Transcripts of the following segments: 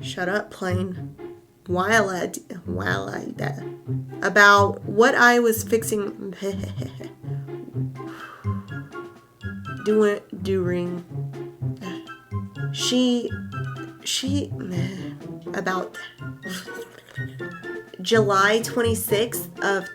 shut up, plane. About what I was fixing during about July 26th of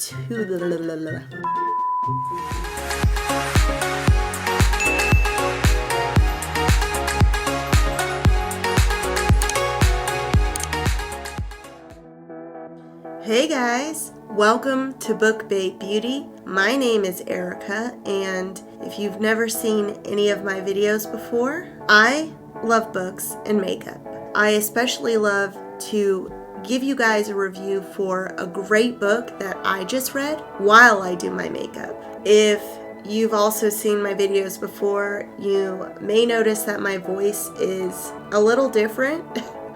Hey guys, welcome to BookBabeBeauty. My name is Erica, and if you've never seen any of my videos before, I love books and makeup. I especially love to give you guys a review for a great book that I just read while I do my makeup. If you've also seen my videos before, you may notice that my voice is a little different.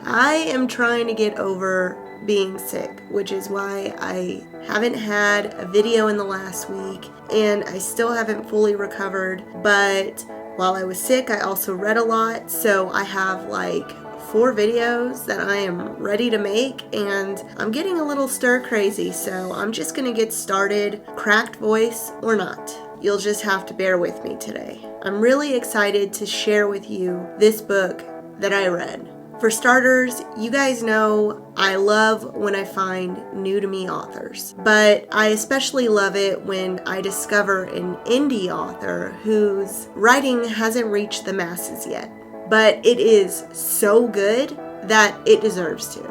I am trying to get over being sick, which is why I haven't had a video in the last week, and I still haven't fully recovered. But while I was sick, I also read a lot, so I have like 4 videos that I am ready to make, and I'm getting a little stir crazy, so I'm just gonna get started, cracked voice or not. You'll just have to bear with me today. I'm really excited to share with you this book that I read. For starters, you guys know I love when I find new to me authors, but I especially love it when I discover an indie author whose writing hasn't reached the masses yet, but it is so good that it deserves to.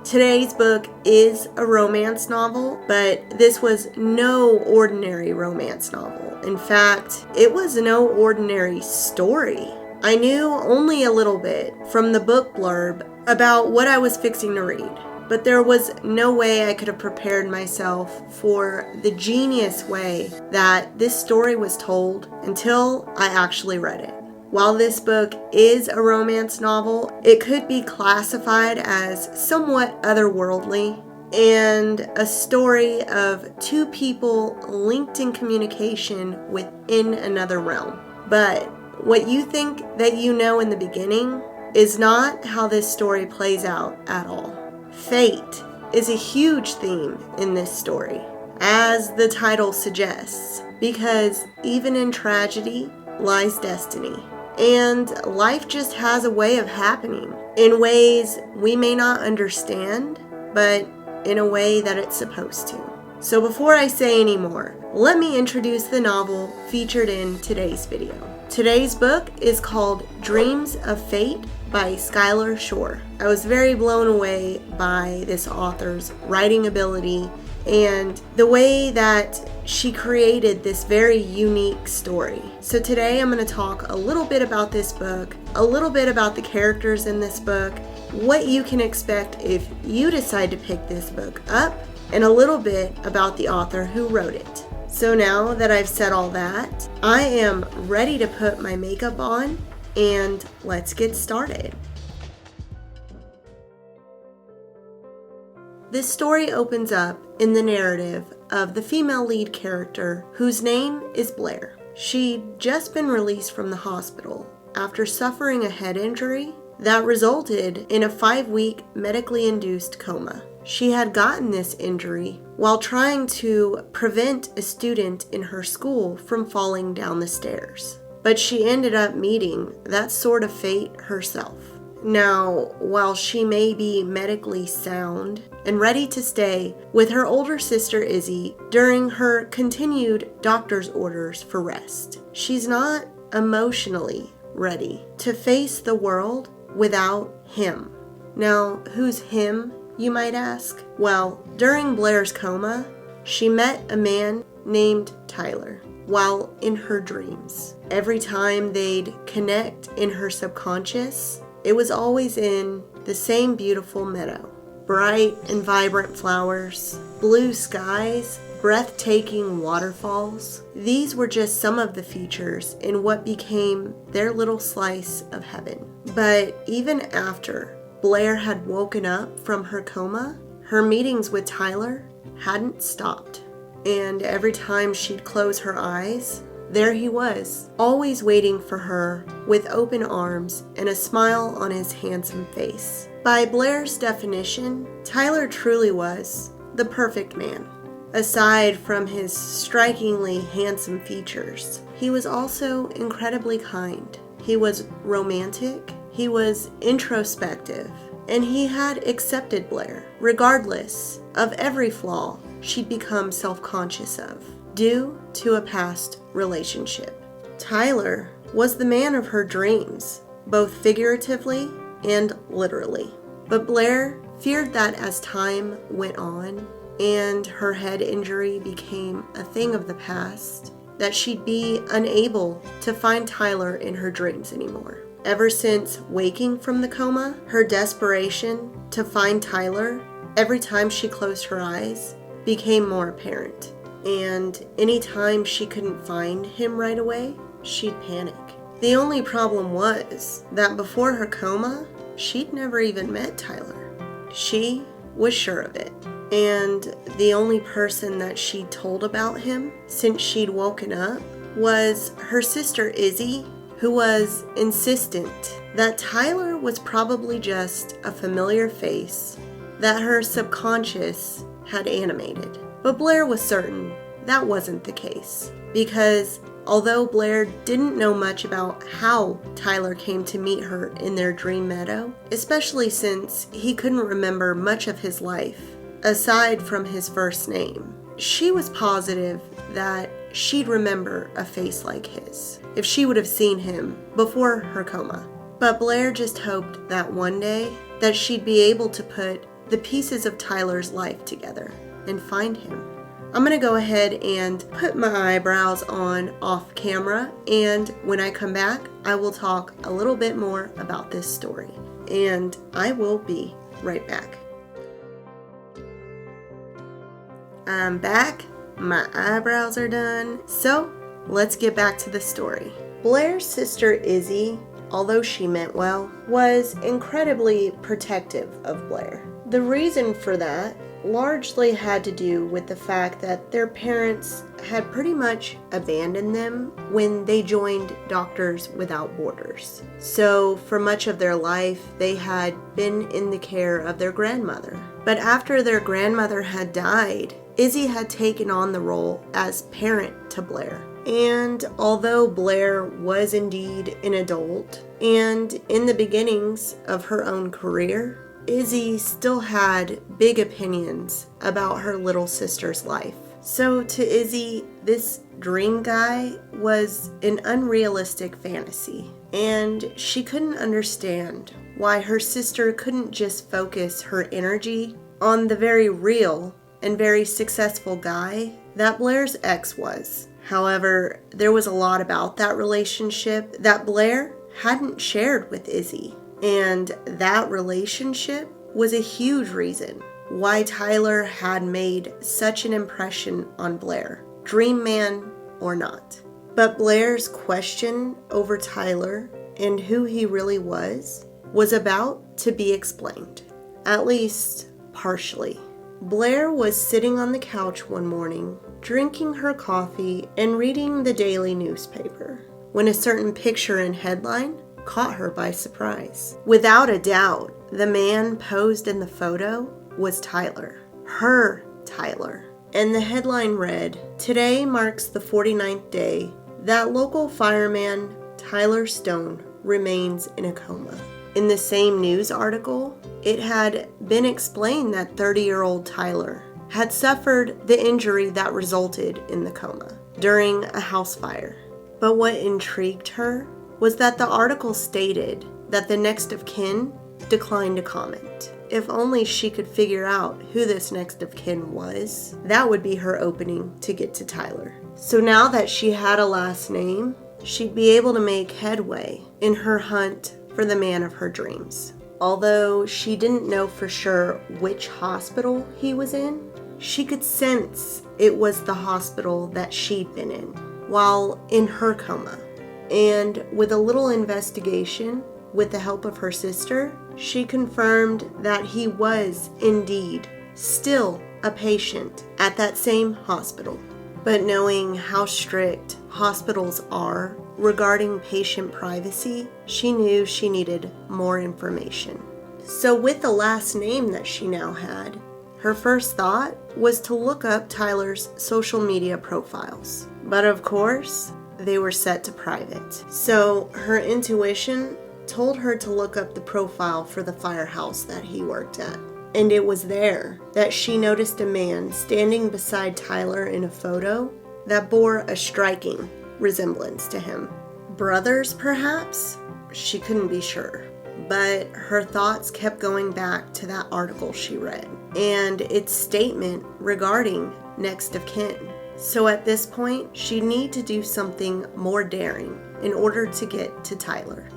Today's book is a romance novel, but this was no ordinary romance novel. In fact, it was no ordinary story. I knew only a little bit from the book blurb about what I was fixing to read, but there was no way I could have prepared myself for the genius way that this story was told until I actually read it. While this book is a romance novel, it could be classified as somewhat otherworldly and a story of 2 people linked in communication within another realm. But what you think that you know in the beginning is not how this story plays out at all. Fate is a huge theme in this story, as the title suggests, because even in tragedy lies destiny, and life just has a way of happening in ways we may not understand, but in a way that it's supposed to. So before I say any more, let me introduce the novel featured in today's video. Today's book is called Dreams of Fate by Skylar Shoar. I was very blown away by this author's writing ability and the way that she created this very unique story. So today I'm going to talk a little bit about this book, a little bit about the characters in this book, what you can expect if you decide to pick this book up, and a little bit about the author who wrote it. So now that I've said all that, I am ready to put my makeup on, and let's get started. This story opens up in the narrative of the female lead character, whose name is Blair. She'd just been released from the hospital after suffering a head injury that resulted in a 5-week medically induced coma. She had gotten this injury while trying to prevent a student in her school from falling down the stairs. But she ended up meeting that sort of fate herself. Now, while she may be medically sound and ready to stay with her older sister Izzy during her continued doctor's orders for rest, she's not emotionally ready to face the world without him. Now, who's him, you might ask? Well, during Blair's coma, she met a man named Tyler while in her dreams. Every time they'd connect in her subconscious, it was always in the same beautiful meadow. Bright and vibrant flowers, blue skies, breathtaking waterfalls. These were just some of the features in what became their little slice of heaven. But even after Blair had woken up from her coma, her meetings with Tyler hadn't stopped. And every time she'd close her eyes, there he was, always waiting for her with open arms and a smile on his handsome face. By Blair's definition, Tyler truly was the perfect man. Aside from his strikingly handsome features, he was also incredibly kind. He was romantic, he was introspective, and he had accepted Blair, regardless of every flaw she'd become self-conscious of, due to a past relationship. Tyler was the man of her dreams, both figuratively and literally. But Blair feared that as time went on and her head injury became a thing of the past, that she'd be unable to find Tyler in her dreams anymore. Ever since waking from the coma, her desperation to find Tyler every time she closed her eyes became more apparent. And anytime she couldn't find him right away, she'd panic. The only problem was that before her coma, she'd never even met Tyler. She was sure of it. And the only person that she'd told about him since she'd woken up was her sister Izzy, who was insistent that Tyler was probably just a familiar face that her subconscious had animated. But Blair was certain that wasn't the case, because although Blair didn't know much about how Tyler came to meet her in their dream meadow, especially since he couldn't remember much of his life aside from his first name, she was positive that she'd remember a face like his if she would have seen him before her coma. But Blair just hoped that one day that she'd be able to put the pieces of Tyler's life together and find him. I'm going to go ahead and put my eyebrows on off camera, and when I come back, I will talk a little bit more about this story. And I will be right back. I'm back. My eyebrows are done. So let's get back to the story. Blair's sister Izzy, although she meant well, was incredibly protective of Blair. The reason for that largely had to do with the fact that their parents had pretty much abandoned them when they joined Doctors Without Borders. So for much of their life, they had been in the care of their grandmother. But after their grandmother had died, Izzy had taken on the role as parent to Blair. And although Blair was indeed an adult and in the beginnings of her own career, Izzy still had big opinions about her little sister's life. So to Izzy, this dream guy was an unrealistic fantasy, and she couldn't understand why her sister couldn't just focus her energy on the very real and very successful guy that Blair's ex was. However, there was a lot about that relationship that Blair hadn't shared with Izzy, and that relationship was a huge reason why Tyler had made such an impression on Blair, dream man or not. But Blair's question over Tyler and who he really was about to be explained, at least partially. Blair was sitting on the couch one morning, drinking her coffee and reading the daily newspaper, when a certain picture and headline caught her by surprise. Without a doubt, the man posed in the photo was Tyler, her Tyler. And the headline read, "Today marks the 49th day that local fireman Tyler Stone remains in a coma." In the same news article, it had been explained that 30-year-old Tyler had suffered the injury that resulted in the coma during a house fire. But what intrigued her was that the article stated that the next of kin declined to comment. If only she could figure out who this next of kin was, that would be her opening to get to Tyler. So now that she had a last name, she'd be able to make headway in her hunt for the man of her dreams. Although she didn't know for sure which hospital he was in, she could sense it was the hospital that she'd been in while in her coma. And with a little investigation, with the help of her sister, she confirmed that he was indeed still a patient at that same hospital. But knowing how strict hospitals are regarding patient privacy, she knew she needed more information. So with the last name that she now had, her first thought was to look up Tyler's social media profiles. But of course, they were set to private. So her intuition told her to look up the profile for the firehouse that he worked at. And it was there that she noticed a man standing beside Tyler in a photo that bore a striking resemblance to him. Brothers, perhaps? She couldn't be sure. But her thoughts kept going back to that article she read and its statement regarding next of kin. So at this point, she'd need to do something more daring in order to get to Tyler.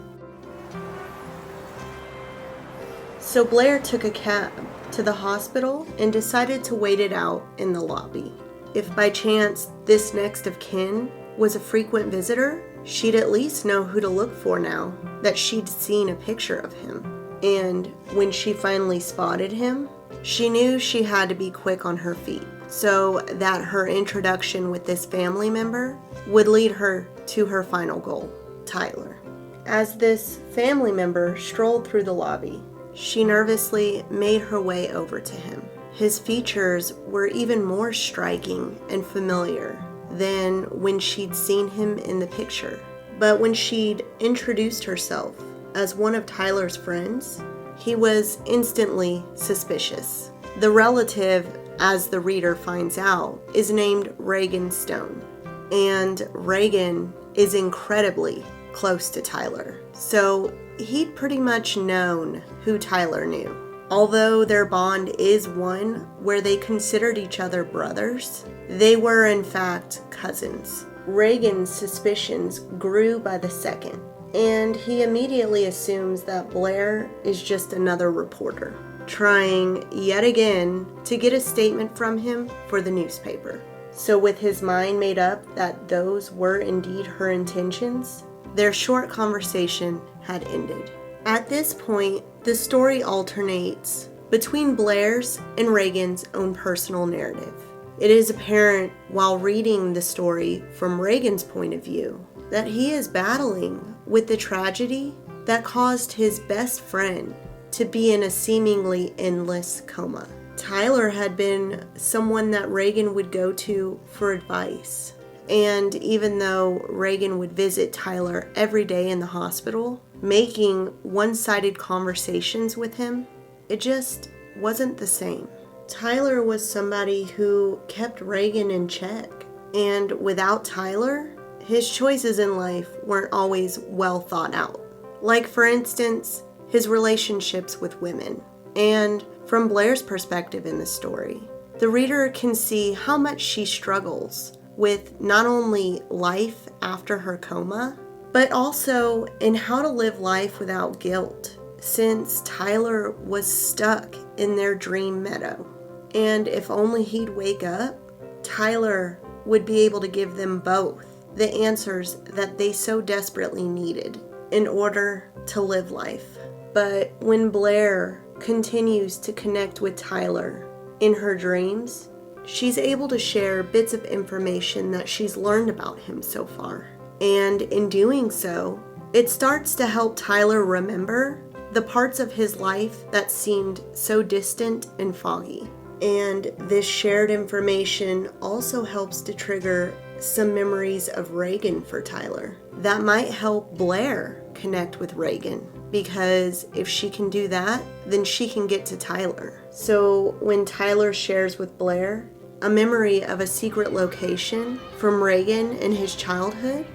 So Blair took a cab to the hospital and decided to wait it out in the lobby. If by chance this next of kin was a frequent visitor, she'd at least know who to look for now that she'd seen a picture of him. And when she finally spotted him, she knew she had to be quick on her feet so that her introduction with this family member would lead her to her final goal, Tyler. As this family member strolled through the lobby, she nervously made her way over to him. His features were even more striking and familiar than when she'd seen him in the picture. But when she'd introduced herself as one of Tyler's friends, he was instantly suspicious. The relative, as the reader finds out, is named Reagan Stone. And Reagan is incredibly close to Tyler. So he'd pretty much known who Tyler knew. Although their bond is one where they considered each other brothers, they were in fact cousins. Reagan's suspicions grew by the second, and he immediately assumes that Blair is just another reporter, trying yet again to get a statement from him for the newspaper. So with his mind made up that those were indeed her intentions, their short conversation had ended. At this point, the story alternates between Blair's and Reagan's own personal narrative. It is apparent while reading the story from Reagan's point of view that he is battling with the tragedy that caused his best friend to be in a seemingly endless coma. Tyler had been someone that Reagan would go to for advice. And even though Reagan would visit Tyler every day in the hospital, making one-sided conversations with him, it just wasn't the same. Tyler was somebody who kept Reagan in check. And without Tyler, his choices in life weren't always well thought out. Like, for instance, his relationships with women. And from Blair's perspective in the story, the reader can see how much she struggles with not only life after her coma, but also in how to live life without guilt, since Tyler was stuck in their dream meadow. And if only he'd wake up, Tyler would be able to give them both the answers that they so desperately needed in order to live life. But when Blair continues to connect with Tyler in her dreams, she's able to share bits of information that she's learned about him so far. And in doing so, it starts to help Tyler remember the parts of his life that seemed so distant and foggy. And this shared information also helps to trigger some memories of Reagan for Tyler. That might help Blair connect with Reagan, because if she can do that, then she can get to Tyler. So when Tyler shares with Blair a memory of a secret location from Reagan in his childhood,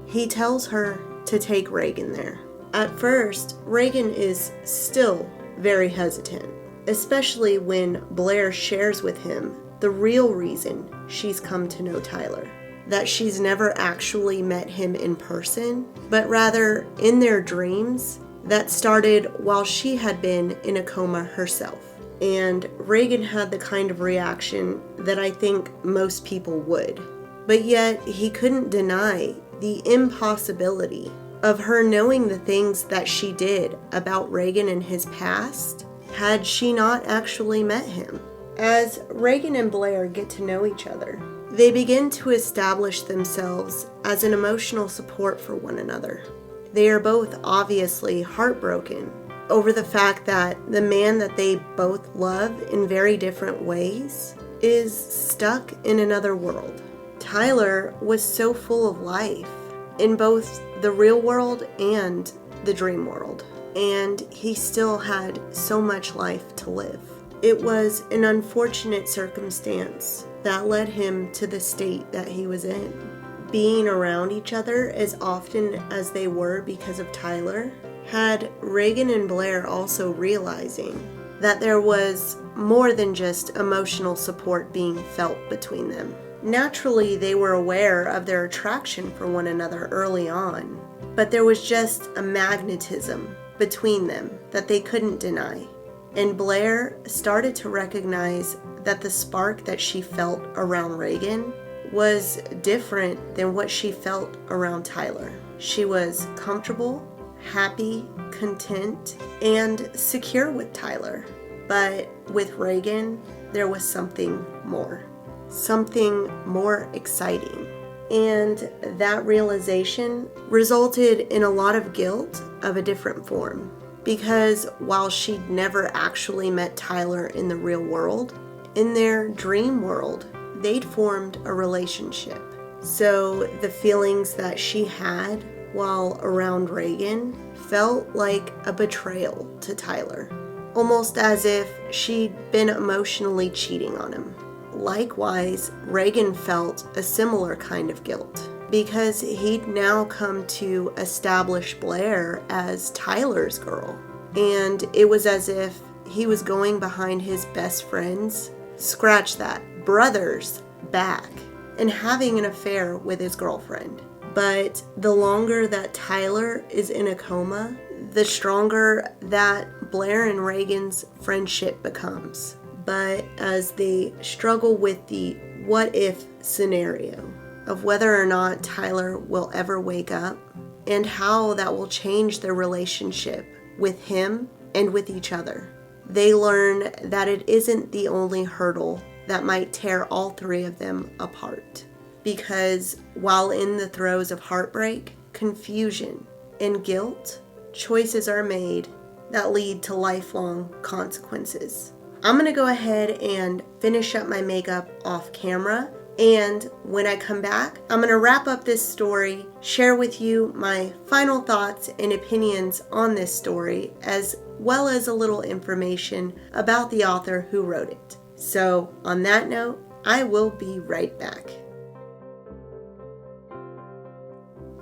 he tells her to take Reagan there. At first, Reagan is still very hesitant, especially when Blair shares with him the real reason she's come to know Tyler. That she's never actually met him in person, but rather in their dreams that started while she had been in a coma herself. And Reagan had the kind of reaction that I think most people would. But yet he couldn't deny the impossibility of her knowing the things that she did about Reagan in his past had she not actually met him. As Reagan and Blair get to know each other, they begin to establish themselves as an emotional support for one another. They are both obviously heartbroken over the fact that the man that they both love in very different ways is stuck in another world. Tyler was so full of life in both the real world and the dream world, and he still had so much life to live. It was an unfortunate circumstance that led him to the state that he was in. Being around each other as often as they were because of Tyler had Reagan and Blair also realizing that there was more than just emotional support being felt between them. Naturally, they were aware of their attraction for one another early on, but there was just a magnetism between them that they couldn't deny. And Blair started to recognize that the spark that she felt around Reagan was different than what she felt around Tyler. She was comfortable, happy, content, and secure with Tyler. But with Reagan, there was something more exciting. And that realization resulted in a lot of guilt of a different form. Because while she'd never actually met Tyler in the real world, in their dream world, they'd formed a relationship. So the feelings that she had while around Reagan felt like a betrayal to Tyler, almost as if she'd been emotionally cheating on him. Likewise, Reagan felt a similar kind of guilt because he'd now come to establish Blair as Tyler's girl. And it was as if he was going behind his best friend's, scratch that, brother's back and having an affair with his girlfriend. But the longer that Tyler is in a coma, the stronger that Blair and Reagan's friendship becomes. But as they struggle with the what if scenario of whether or not Tyler will ever wake up and how that will change their relationship with him and with each other, they learn that it isn't the only hurdle that might tear all three of them apart. Because while in the throes of heartbreak, confusion, and guilt, choices are made that lead to lifelong consequences. I'm going to go ahead and finish up my makeup off camera, and when I come back, I'm going to wrap up this story, share with you my final thoughts and opinions on this story, as well as a little information about the author who wrote it. So on that note, I will be right back.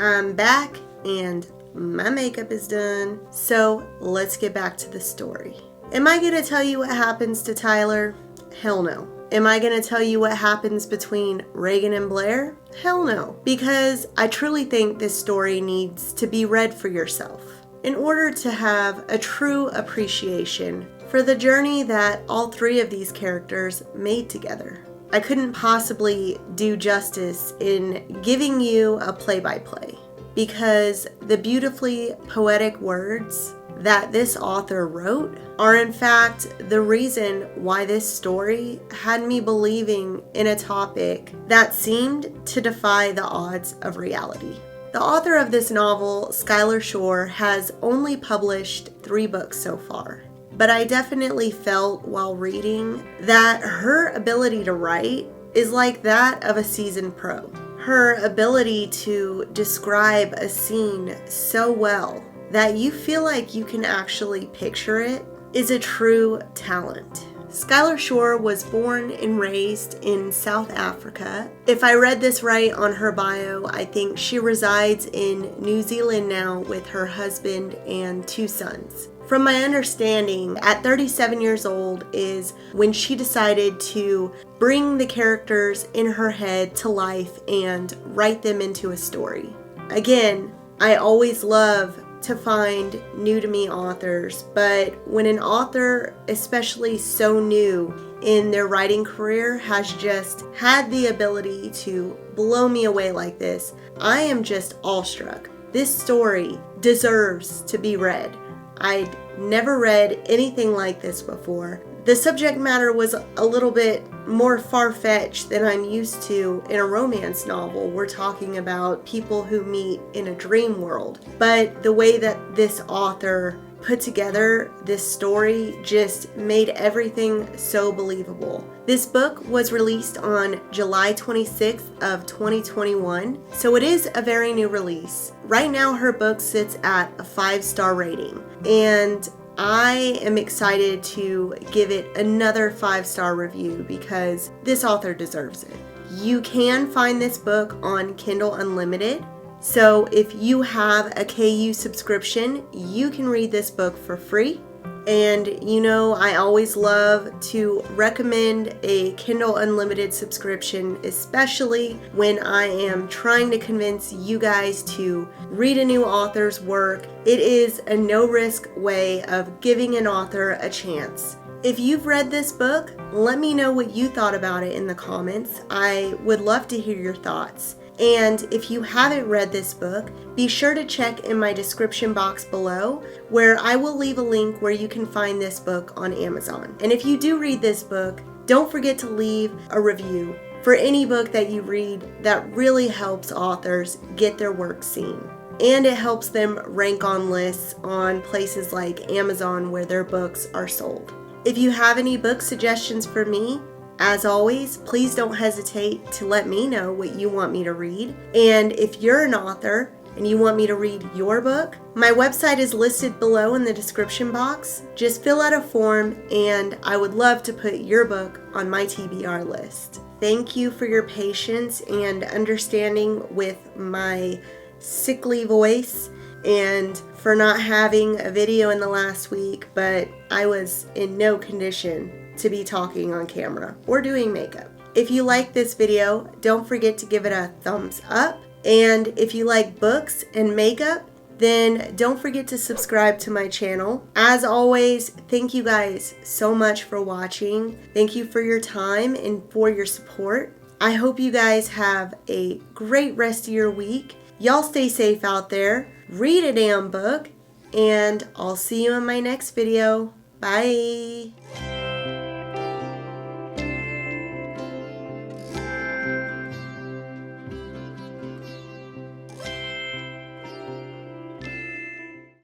I'm back and my makeup is done, so let's get back to the story. Am I going to tell you what happens to Tyler? Hell no. Am I going to tell you what happens between Reagan and Blair? Hell no. Because I truly think this story needs to be read for yourself in order to have a true appreciation for the journey that all three of these characters made together. I couldn't possibly do justice in giving you a play-by-play because the beautifully poetic words that this author wrote are in fact the reason why this story had me believing in a topic that seemed to defy the odds of reality. The author of this novel, Skylar Shoar, has only published 3 books so far, but I definitely felt while reading that her ability to write is like that of a seasoned pro. Her ability to describe a scene so well that you feel like you can actually picture it is a true talent. Skylar Shoar was born and raised in South Africa. If I read this right on her bio, I think she resides in New Zealand now with her husband and 2 sons. From my understanding, at 37 years old is when she decided to bring the characters in her head to life and write them into a story. Again, I always love to find new to me authors, but when an author, especially so new in their writing career, has just had the ability to blow me away like this, I am just awestruck. This story deserves to be read. I'd never read anything like this before. The subject matter was a little bit more far-fetched than I'm used to in a romance novel. We're talking about people who meet in a dream world. But the way that this author put together this story just made everything so believable. This book was released on July 26th of 2021, so it is a very new release. Right now her book sits at a 5-star rating, and I am excited to give it another 5-star review because this author deserves it. You can find this book on Kindle Unlimited. So if you have a KU subscription, you can read this book for free. And you know, I always love to recommend a Kindle Unlimited subscription, especially when I am trying to convince you guys to read a new author's work. It is a no-risk way of giving an author a chance. If you've read this book, let me know what you thought about it in the comments. I would love to hear your thoughts. And if you haven't read this book, be sure to check in my description box below, where I will leave a link where you can find this book on Amazon. And if you do read this book, don't forget to leave a review for any book that you read. That really helps authors get their work seen. And it helps them rank on lists on places like Amazon where their books are sold. If you have any book suggestions for me, as always, please don't hesitate to let me know what you want me to read. And if you're an author and you want me to read your book, my website is listed below in the description box. Just fill out a form and I would love to put your book on my TBR list. Thank you for your patience and understanding with my sickly voice and for not having a video in the last week, but I was in no condition to be talking on camera or doing makeup. If you like this video, don't forget to give it a thumbs up. And if you like books and makeup, then don't forget to subscribe to my channel. As always, thank you guys so much for watching. Thank you for your time and for your support. I hope you guys have a great rest of your week. Y'all stay safe out there. Read a damn book. And I'll see you in my next video. Bye.